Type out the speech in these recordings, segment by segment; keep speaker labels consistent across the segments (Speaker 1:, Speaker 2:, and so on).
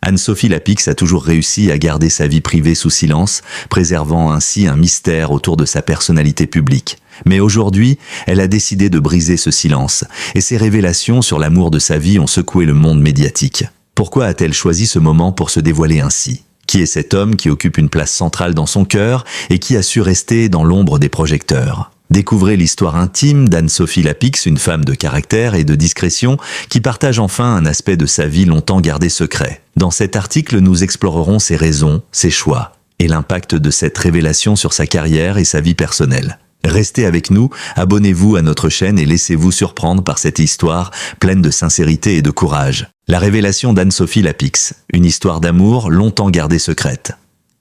Speaker 1: Anne-Sophie Lapix a toujours réussi à garder sa vie privée sous silence, préservant ainsi un mystère autour de sa personnalité publique. Mais aujourd'hui, elle a décidé de briser ce silence, et ses révélations sur l'amour de sa vie ont secoué le monde médiatique. Pourquoi a-t-elle choisi ce moment pour se dévoiler ainsi ? Qui est cet homme qui occupe une place centrale dans son cœur et qui a su rester dans l'ombre des projecteurs ? Découvrez l'histoire intime d'Anne-Sophie Lapix, une femme de caractère et de discrétion qui partage enfin un aspect de sa vie longtemps gardé secret. Dans cet article, nous explorerons ses raisons, ses choix et l'impact de cette révélation sur sa carrière et sa vie personnelle. Restez avec nous, abonnez-vous à notre chaîne et laissez-vous surprendre par cette histoire pleine de sincérité et de courage. La révélation d'Anne-Sophie Lapix, une histoire d'amour longtemps gardée secrète.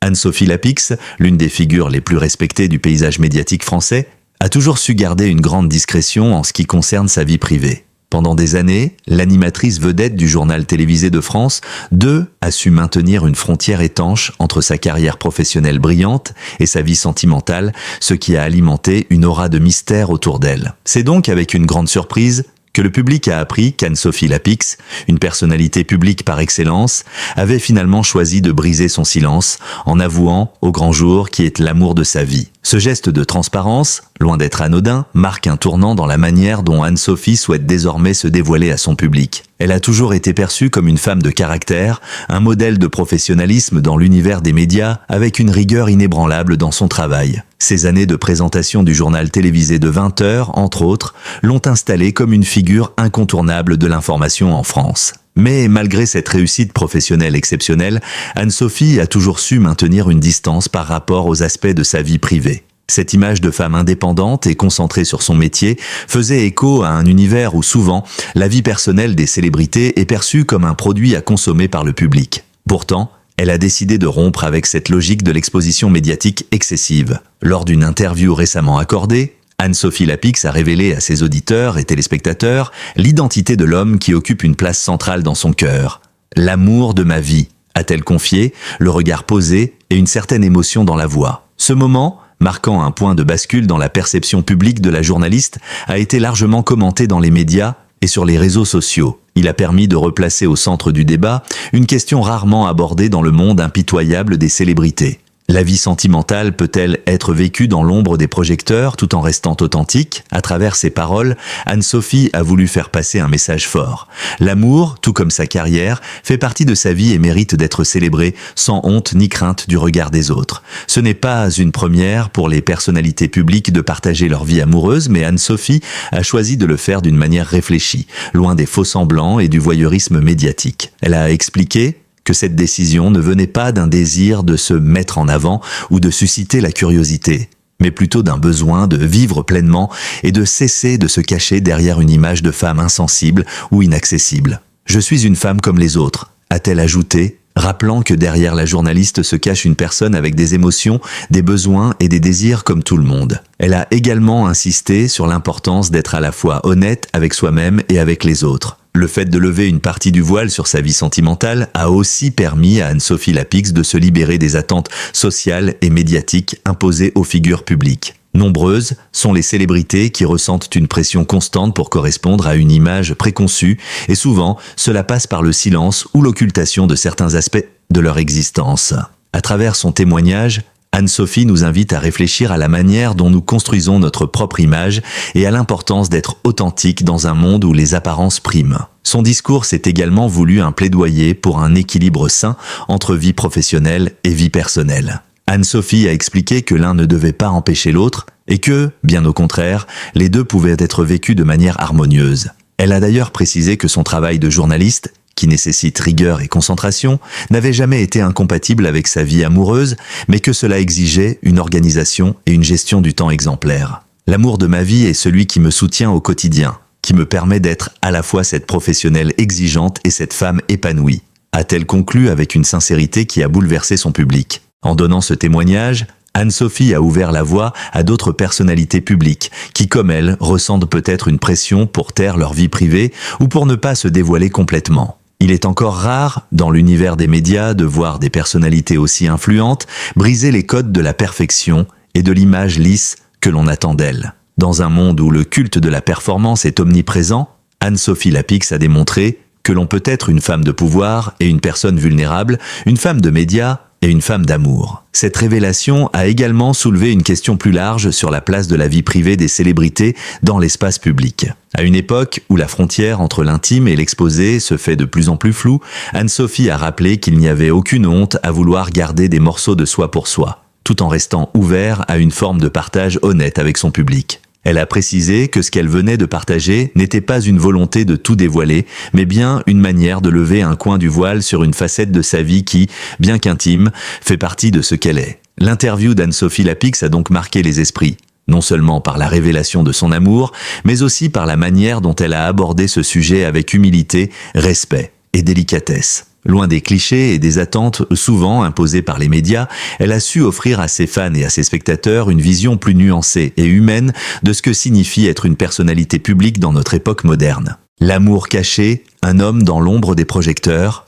Speaker 1: Anne-Sophie Lapix, l'une des figures les plus respectées du paysage médiatique français, a toujours su garder une grande discrétion en ce qui concerne sa vie privée. Pendant des années, l'animatrice vedette du journal télévisé de France 2 a su maintenir une frontière étanche entre sa carrière professionnelle brillante et sa vie sentimentale, ce qui a alimenté une aura de mystère autour d'elle. C'est donc avec une grande surprise que le public a appris qu'Anne-Sophie Lapix, une personnalité publique par excellence, avait finalement choisi de briser son silence en avouant au grand jour qui est l'amour de sa vie. Ce geste de transparence, loin d'être anodin, marque un tournant dans la manière dont Anne-Sophie souhaite désormais se dévoiler à son public. Elle a toujours été perçue comme une femme de caractère, un modèle de professionnalisme dans l'univers des médias, avec une rigueur inébranlable dans son travail. Ces années de présentation du journal télévisé de 20 heures, entre autres, l'ont installée comme une figure incontournable de l'information en France. Mais malgré cette réussite professionnelle exceptionnelle, Anne-Sophie a toujours su maintenir une distance par rapport aux aspects de sa vie privée. Cette image de femme indépendante et concentrée sur son métier faisait écho à un univers où souvent la vie personnelle des célébrités est perçue comme un produit à consommer par le public. Pourtant, elle a décidé de rompre avec cette logique de l'exposition médiatique excessive. Lors d'une interview récemment accordée, Anne-Sophie Lapix a révélé à ses auditeurs et téléspectateurs l'identité de l'homme qui occupe une place centrale dans son cœur. « L'amour de ma vie », a-t-elle confié, le regard posé et une certaine émotion dans la voix. Ce moment, marquant un point de bascule dans la perception publique de la journaliste, a été largement commenté dans les médias et sur les réseaux sociaux. Il a permis de replacer au centre du débat une question rarement abordée dans le monde impitoyable des célébrités. La vie sentimentale peut-elle être vécue dans l'ombre des projecteurs tout en restant authentique ? À travers ses paroles, Anne-Sophie a voulu faire passer un message fort. L'amour, tout comme sa carrière, fait partie de sa vie et mérite d'être célébré sans honte ni crainte du regard des autres. Ce n'est pas une première pour les personnalités publiques de partager leur vie amoureuse, mais Anne-Sophie a choisi de le faire d'une manière réfléchie, loin des faux-semblants et du voyeurisme médiatique. Elle a expliqué que cette décision ne venait pas d'un désir de se mettre en avant ou de susciter la curiosité, mais plutôt d'un besoin de vivre pleinement et de cesser de se cacher derrière une image de femme insensible ou inaccessible. « Je suis une femme comme les autres », a-t-elle ajouté, rappelant que derrière la journaliste se cache une personne avec des émotions, des besoins et des désirs comme tout le monde. Elle a également insisté sur l'importance d'être à la fois honnête avec soi-même et avec les autres. Le fait de lever une partie du voile sur sa vie sentimentale a aussi permis à Anne-Sophie Lapix de se libérer des attentes sociales et médiatiques imposées aux figures publiques. Nombreuses sont les célébrités qui ressentent une pression constante pour correspondre à une image préconçue et souvent cela passe par le silence ou l'occultation de certains aspects de leur existence. À travers son témoignage, Anne-Sophie nous invite à réfléchir à la manière dont nous construisons notre propre image et à l'importance d'être authentique dans un monde où les apparences priment. Son discours s'est également voulu un plaidoyer pour un équilibre sain entre vie professionnelle et vie personnelle. Anne-Sophie a expliqué que l'un ne devait pas empêcher l'autre et que, bien au contraire, les deux pouvaient être vécus de manière harmonieuse. Elle a d'ailleurs précisé que son travail de journaliste, qui nécessite rigueur et concentration, n'avait jamais été incompatible avec sa vie amoureuse, mais que cela exigeait une organisation et une gestion du temps exemplaire. L'amour de ma vie est celui qui me soutient au quotidien, qui me permet d'être à la fois cette professionnelle exigeante et cette femme épanouie, a-t-elle conclu avec une sincérité qui a bouleversé son public. En donnant ce témoignage, Anne-Sophie a ouvert la voie à d'autres personnalités publiques qui, comme elle, ressentent peut-être une pression pour taire leur vie privée ou pour ne pas se dévoiler complètement. Il est encore rare, dans l'univers des médias, de voir des personnalités aussi influentes briser les codes de la perfection et de l'image lisse que l'on attend d'elles. Dans un monde où le culte de la performance est omniprésent, Anne-Sophie Lapix a démontré que l'on peut être une femme de pouvoir et une personne vulnérable, une femme de médias et une femme d'amour. Cette révélation a également soulevé une question plus large sur la place de la vie privée des célébrités dans l'espace public. À une époque où la frontière entre l'intime et l'exposé se fait de plus en plus floue, Anne-Sophie a rappelé qu'il n'y avait aucune honte à vouloir garder des morceaux de soi pour soi, tout en restant ouvert à une forme de partage honnête avec son public. Elle a précisé que ce qu'elle venait de partager n'était pas une volonté de tout dévoiler, mais bien une manière de lever un coin du voile sur une facette de sa vie qui, bien qu'intime, fait partie de ce qu'elle est. L'interview d'Anne-Sophie Lapix a donc marqué les esprits, non seulement par la révélation de son amour, mais aussi par la manière dont elle a abordé ce sujet avec humilité, respect et délicatesse. Loin des clichés et des attentes souvent imposées par les médias, elle a su offrir à ses fans et à ses spectateurs une vision plus nuancée et humaine de ce que signifie être une personnalité publique dans notre époque moderne. L'amour caché, un homme dans l'ombre des projecteurs.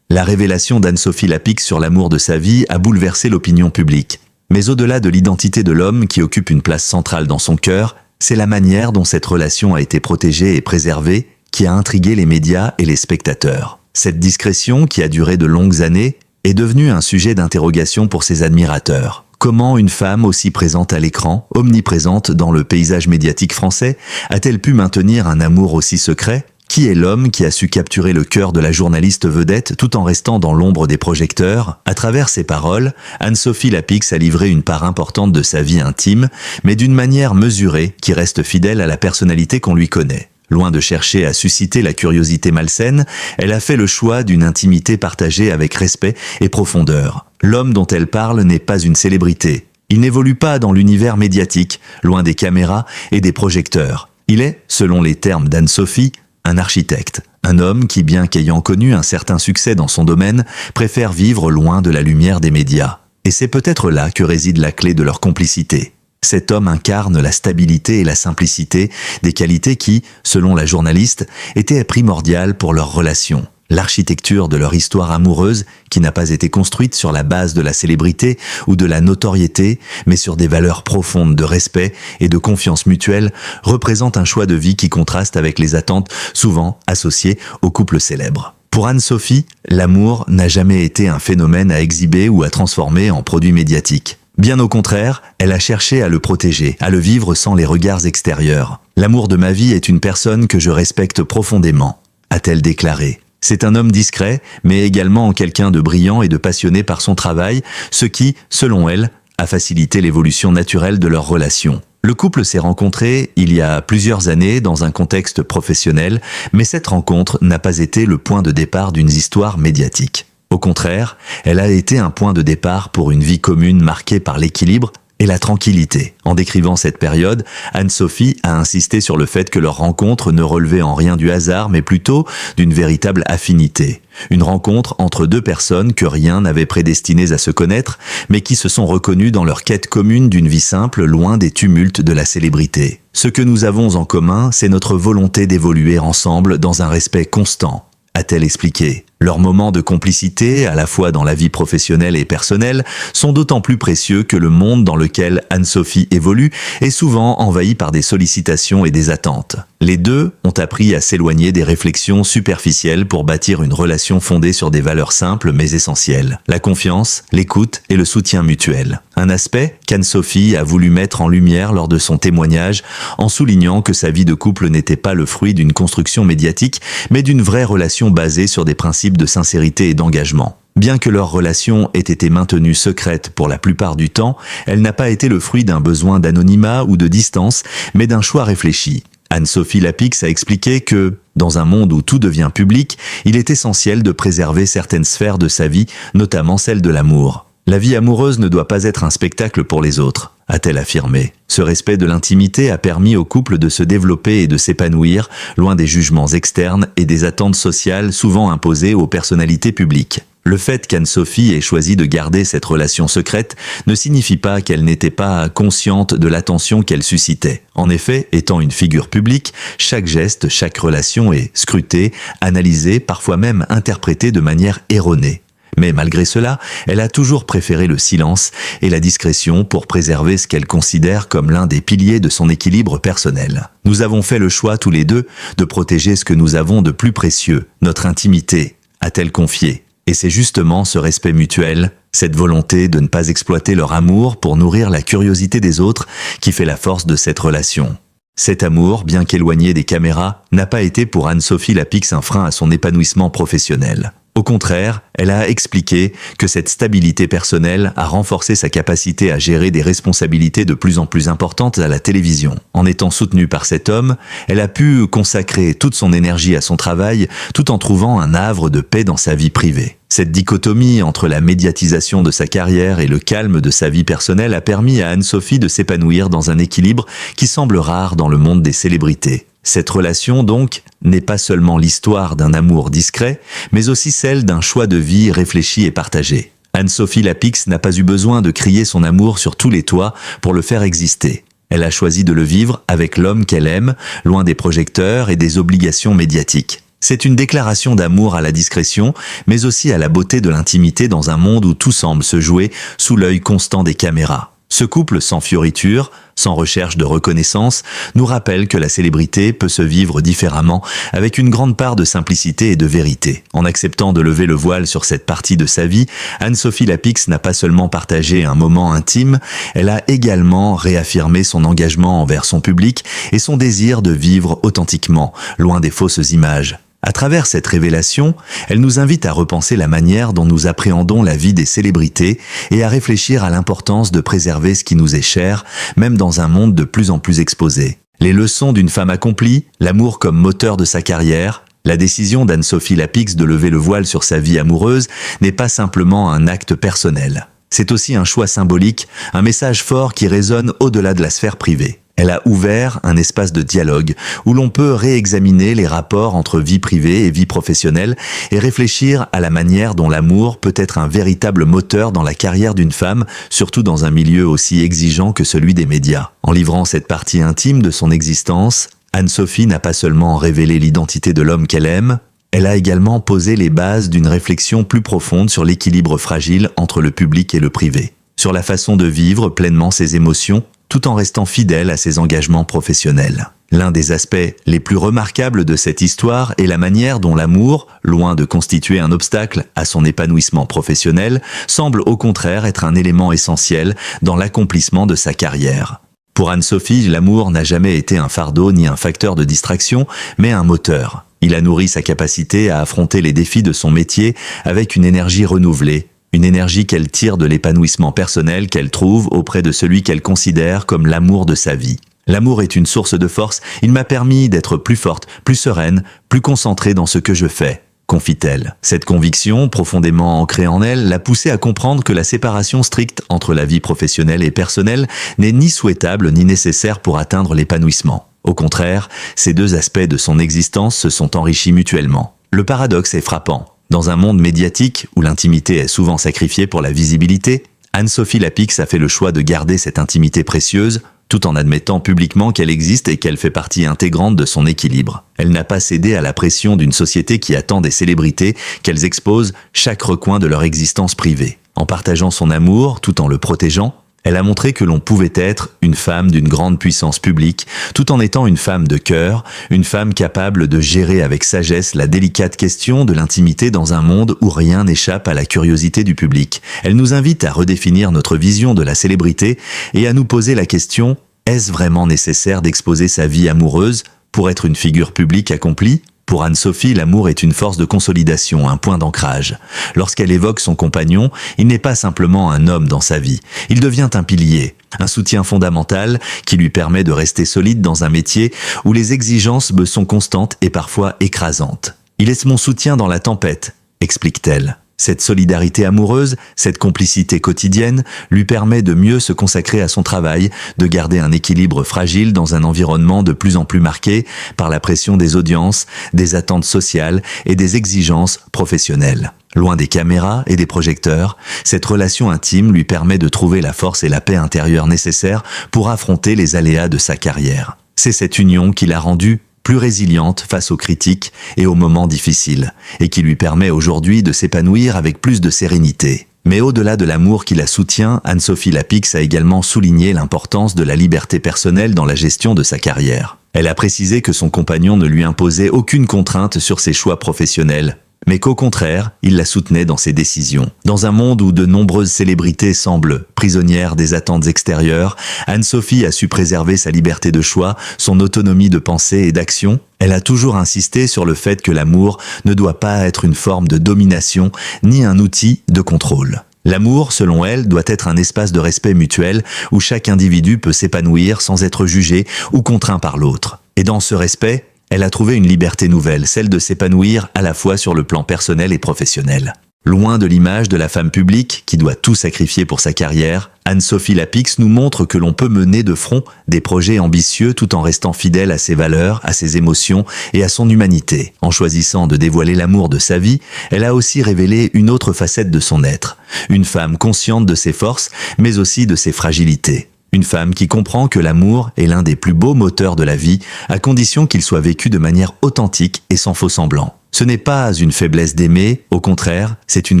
Speaker 1: La révélation d'Anne-Sophie Lapix sur l'amour de sa vie a bouleversé l'opinion publique. Mais au-delà de l'identité de l'homme qui occupe une place centrale dans son cœur, c'est la manière dont cette relation a été protégée et préservée qui a intrigué les médias et les spectateurs. Cette discrétion, qui a duré de longues années, est devenue un sujet d'interrogation pour ses admirateurs. Comment une femme aussi présente à l'écran, omniprésente dans le paysage médiatique français, a-t-elle pu maintenir un amour aussi secret ? Qui est l'homme qui a su capturer le cœur de la journaliste vedette tout en restant dans l'ombre des projecteurs ? À travers ses paroles, Anne-Sophie Lapix a livré une part importante de sa vie intime, mais d'une manière mesurée qui reste fidèle à la personnalité qu'on lui connaît. Loin de chercher à susciter la curiosité malsaine, elle a fait le choix d'une intimité partagée avec respect et profondeur. L'homme dont elle parle n'est pas une célébrité. Il n'évolue pas dans l'univers médiatique, loin des caméras et des projecteurs. Il est, selon les termes d'Anne-Sophie, un architecte. Un homme qui, bien qu'ayant connu un certain succès dans son domaine, préfère vivre loin de la lumière des médias. Et c'est peut-être là que réside la clé de leur complicité. Cet homme incarne la stabilité et la simplicité, des qualités qui, selon la journaliste, étaient primordiales pour leur relation. L'architecture de leur histoire amoureuse, qui n'a pas été construite sur la base de la célébrité ou de la notoriété, mais sur des valeurs profondes de respect et de confiance mutuelle, représente un choix de vie qui contraste avec les attentes souvent associées aux couples célèbres. Pour Anne-Sophie, l'amour n'a jamais été un phénomène à exhiber ou à transformer en produit médiatique. Bien au contraire, elle a cherché à le protéger, à le vivre sans les regards extérieurs. « L'amour de ma vie est une personne que je respecte profondément », a-t-elle déclaré. C'est un homme discret, mais également quelqu'un de brillant et de passionné par son travail, ce qui, selon elle, a facilité l'évolution naturelle de leur relation. Le couple s'est rencontré il y a plusieurs années dans un contexte professionnel, mais cette rencontre n'a pas été le point de départ d'une histoire médiatique. Au contraire, elle a été un point de départ pour une vie commune marquée par l'équilibre et la tranquillité. En décrivant cette période, Anne-Sophie a insisté sur le fait que leur rencontre ne relevait en rien du hasard, mais plutôt d'une véritable affinité. Une rencontre entre deux personnes que rien n'avait prédestinées à se connaître, mais qui se sont reconnues dans leur quête commune d'une vie simple, loin des tumultes de la célébrité. Ce que nous avons en commun, c'est notre volonté d'évoluer ensemble dans un respect constant, a-t-elle expliqué. Leurs moments de complicité, à la fois dans la vie professionnelle et personnelle, sont d'autant plus précieux que le monde dans lequel Anne-Sophie évolue est souvent envahi par des sollicitations et des attentes. Les deux ont appris à s'éloigner des réflexions superficielles pour bâtir une relation fondée sur des valeurs simples mais essentielles. La confiance, l'écoute et le soutien mutuel. Un aspect qu'Anne-Sophie a voulu mettre en lumière lors de son témoignage en soulignant que sa vie de couple n'était pas le fruit d'une construction médiatique mais d'une vraie relation basée sur des principes de sincérité et d'engagement. Bien que leur relation ait été maintenue secrète pour la plupart du temps, elle n'a pas été le fruit d'un besoin d'anonymat ou de distance, mais d'un choix réfléchi. Anne-Sophie Lapix a expliqué que, dans un monde où tout devient public, il est essentiel de préserver certaines sphères de sa vie, notamment celle de l'amour. La vie amoureuse ne doit pas être un spectacle pour les autres, a-t-elle affirmé. Ce respect de l'intimité a permis au couple de se développer et de s'épanouir, loin des jugements externes et des attentes sociales souvent imposées aux personnalités publiques. Le fait qu'Anne-Sophie ait choisi de garder cette relation secrète ne signifie pas qu'elle n'était pas consciente de l'attention qu'elle suscitait. En effet, étant une figure publique, chaque geste, chaque relation est scrutée, analysée, parfois même interprétée de manière erronée. Mais malgré cela, elle a toujours préféré le silence et la discrétion pour préserver ce qu'elle considère comme l'un des piliers de son équilibre personnel. Nous avons fait le choix tous les deux de protéger ce que nous avons de plus précieux, notre intimité, a-t-elle confié. Et c'est justement ce respect mutuel, cette volonté de ne pas exploiter leur amour pour nourrir la curiosité des autres qui fait la force de cette relation. Cet amour, bien qu'éloigné des caméras, n'a pas été pour Anne-Sophie Lapix un frein à son épanouissement professionnel. Au contraire, elle a expliqué que cette stabilité personnelle a renforcé sa capacité à gérer des responsabilités de plus en plus importantes à la télévision. En étant soutenue par cet homme, elle a pu consacrer toute son énergie à son travail tout en trouvant un havre de paix dans sa vie privée. Cette dichotomie entre la médiatisation de sa carrière et le calme de sa vie personnelle a permis à Anne-Sophie de s'épanouir dans un équilibre qui semble rare dans le monde des célébrités. Cette relation, donc, n'est pas seulement l'histoire d'un amour discret, mais aussi celle d'un choix de vie réfléchi et partagé. Anne-Sophie Lapix n'a pas eu besoin de crier son amour sur tous les toits pour le faire exister. Elle a choisi de le vivre avec l'homme qu'elle aime, loin des projecteurs et des obligations médiatiques. C'est une déclaration d'amour à la discrétion, mais aussi à la beauté de l'intimité dans un monde où tout semble se jouer sous l'œil constant des caméras. Ce couple sans fioriture, sans recherche de reconnaissance, nous rappelle que la célébrité peut se vivre différemment, avec une grande part de simplicité et de vérité. En acceptant de lever le voile sur cette partie de sa vie, Anne-Sophie Lapix n'a pas seulement partagé un moment intime, elle a également réaffirmé son engagement envers son public et son désir de vivre authentiquement, loin des fausses images. À travers cette révélation, elle nous invite à repenser la manière dont nous appréhendons la vie des célébrités et à réfléchir à l'importance de préserver ce qui nous est cher, même dans un monde de plus en plus exposé. Les leçons d'une femme accomplie, l'amour comme moteur de sa carrière, la décision d'Anne-Sophie Lapix de lever le voile sur sa vie amoureuse n'est pas simplement un acte personnel. C'est aussi un choix symbolique, un message fort qui résonne au-delà de la sphère privée. Elle a ouvert un espace de dialogue où l'on peut réexaminer les rapports entre vie privée et vie professionnelle et réfléchir à la manière dont l'amour peut être un véritable moteur dans la carrière d'une femme, surtout dans un milieu aussi exigeant que celui des médias. En livrant cette partie intime de son existence, Anne-Sophie n'a pas seulement révélé l'identité de l'homme qu'elle aime, elle a également posé les bases d'une réflexion plus profonde sur l'équilibre fragile entre le public et le privé, sur la façon de vivre pleinement ses émotions, tout en restant fidèle à ses engagements professionnels. L'un des aspects les plus remarquables de cette histoire est la manière dont l'amour, loin de constituer un obstacle à son épanouissement professionnel, semble au contraire être un élément essentiel dans l'accomplissement de sa carrière. Pour Anne-Sophie, l'amour n'a jamais été un fardeau ni un facteur de distraction, mais un moteur. Il a nourri sa capacité à affronter les défis de son métier avec une énergie renouvelée, une énergie qu'elle tire de l'épanouissement personnel qu'elle trouve auprès de celui qu'elle considère comme l'amour de sa vie. L'amour est une source de force, il m'a permis d'être plus forte, plus sereine, plus concentrée dans ce que je fais, confie-t-elle. Cette conviction, profondément ancrée en elle, l'a poussée à comprendre que la séparation stricte entre la vie professionnelle et personnelle n'est ni souhaitable ni nécessaire pour atteindre l'épanouissement. Au contraire, ces deux aspects de son existence se sont enrichis mutuellement. Le paradoxe est frappant. Dans un monde médiatique où l'intimité est souvent sacrifiée pour la visibilité, Anne-Sophie Lapix a fait le choix de garder cette intimité précieuse, tout en admettant publiquement qu'elle existe et qu'elle fait partie intégrante de son équilibre. Elle n'a pas cédé à la pression d'une société qui attend des célébrités qu'elles exposent chaque recoin de leur existence privée. En partageant son amour, tout en le protégeant, elle a montré que l'on pouvait être une femme d'une grande puissance publique, tout en étant une femme de cœur, une femme capable de gérer avec sagesse la délicate question de l'intimité dans un monde où rien n'échappe à la curiosité du public. Elle nous invite à redéfinir notre vision de la célébrité et à nous poser la question: est-ce vraiment nécessaire d'exposer sa vie amoureuse pour être une figure publique accomplie ? Pour Anne-Sophie, l'amour est une force de consolidation, un point d'ancrage. Lorsqu'elle évoque son compagnon, il n'est pas simplement un homme dans sa vie. Il devient un pilier, un soutien fondamental qui lui permet de rester solide dans un métier où les exigences me sont constantes et parfois écrasantes. Il est mon soutien dans la tempête, explique-t-elle. Cette solidarité amoureuse, cette complicité quotidienne, lui permet de mieux se consacrer à son travail, de garder un équilibre fragile dans un environnement de plus en plus marqué par la pression des audiences, des attentes sociales et des exigences professionnelles. Loin des caméras et des projecteurs, cette relation intime lui permet de trouver la force et la paix intérieure nécessaires pour affronter les aléas de sa carrière. C'est cette union qui l'a rendue plus résiliente face aux critiques et aux moments difficiles, et qui lui permet aujourd'hui de s'épanouir avec plus de sérénité. Mais au-delà de l'amour qui la soutient, Anne-Sophie Lapix a également souligné l'importance de la liberté personnelle dans la gestion de sa carrière. Elle a précisé que son compagnon ne lui imposait aucune contrainte sur ses choix professionnels, mais qu'au contraire, il la soutenait dans ses décisions. Dans un monde où de nombreuses célébrités semblent prisonnières des attentes extérieures, Anne-Sophie a su préserver sa liberté de choix, son autonomie de pensée et d'action. Elle a toujours insisté sur le fait que l'amour ne doit pas être une forme de domination, ni un outil de contrôle. L'amour, selon elle, doit être un espace de respect mutuel où chaque individu peut s'épanouir sans être jugé ou contraint par l'autre. Et dans ce respect, elle a trouvé une liberté nouvelle, celle de s'épanouir à la fois sur le plan personnel et professionnel. Loin de l'image de la femme publique qui doit tout sacrifier pour sa carrière, Anne-Sophie Lapix nous montre que l'on peut mener de front des projets ambitieux tout en restant fidèle à ses valeurs, à ses émotions et à son humanité. En choisissant de dévoiler l'amour de sa vie, elle a aussi révélé une autre facette de son être. Une femme consciente de ses forces, mais aussi de ses fragilités. Une femme qui comprend que l'amour est l'un des plus beaux moteurs de la vie, à condition qu'il soit vécu de manière authentique et sans faux semblant. Ce n'est pas une faiblesse d'aimer, au contraire, c'est une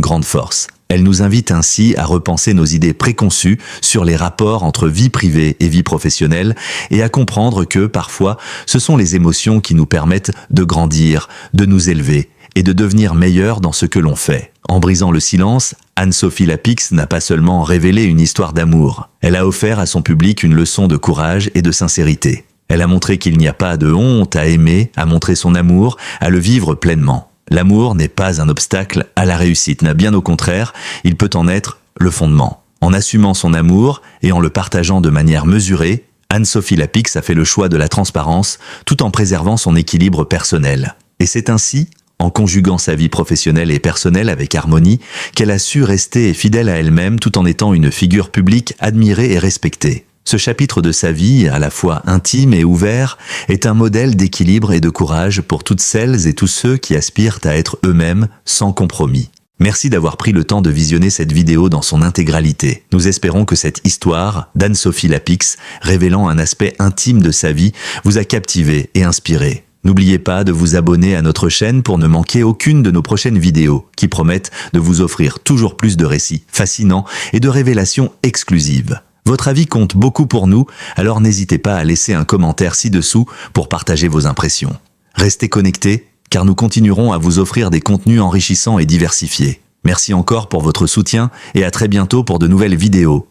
Speaker 1: grande force. Elle nous invite ainsi à repenser nos idées préconçues sur les rapports entre vie privée et vie professionnelle et à comprendre que, parfois, ce sont les émotions qui nous permettent de grandir, de nous élever et de devenir meilleurs dans ce que l'on fait. En brisant le silence, Anne-Sophie Lapix n'a pas seulement révélé une histoire d'amour, elle a offert à son public une leçon de courage et de sincérité. Elle a montré qu'il n'y a pas de honte à aimer, à montrer son amour, à le vivre pleinement. L'amour n'est pas un obstacle à la réussite, bien au contraire, il peut en être le fondement. En assumant son amour et en le partageant de manière mesurée, Anne-Sophie Lapix a fait le choix de la transparence tout en préservant son équilibre personnel. Et c'est ainsi, en conjuguant sa vie professionnelle et personnelle avec harmonie, qu'elle a su rester fidèle à elle-même tout en étant une figure publique admirée et respectée. Ce chapitre de sa vie, à la fois intime et ouvert, est un modèle d'équilibre et de courage pour toutes celles et tous ceux qui aspirent à être eux-mêmes sans compromis. Merci d'avoir pris le temps de visionner cette vidéo dans son intégralité. Nous espérons que cette histoire d'Anne-Sophie Lapix, révélant un aspect intime de sa vie, vous a captivé et inspiré. N'oubliez pas de vous abonner à notre chaîne pour ne manquer aucune de nos prochaines vidéos qui promettent de vous offrir toujours plus de récits fascinants et de révélations exclusives. Votre avis compte beaucoup pour nous, alors n'hésitez pas à laisser un commentaire ci-dessous pour partager vos impressions. Restez connectés, car nous continuerons à vous offrir des contenus enrichissants et diversifiés. Merci encore pour votre soutien et à très bientôt pour de nouvelles vidéos.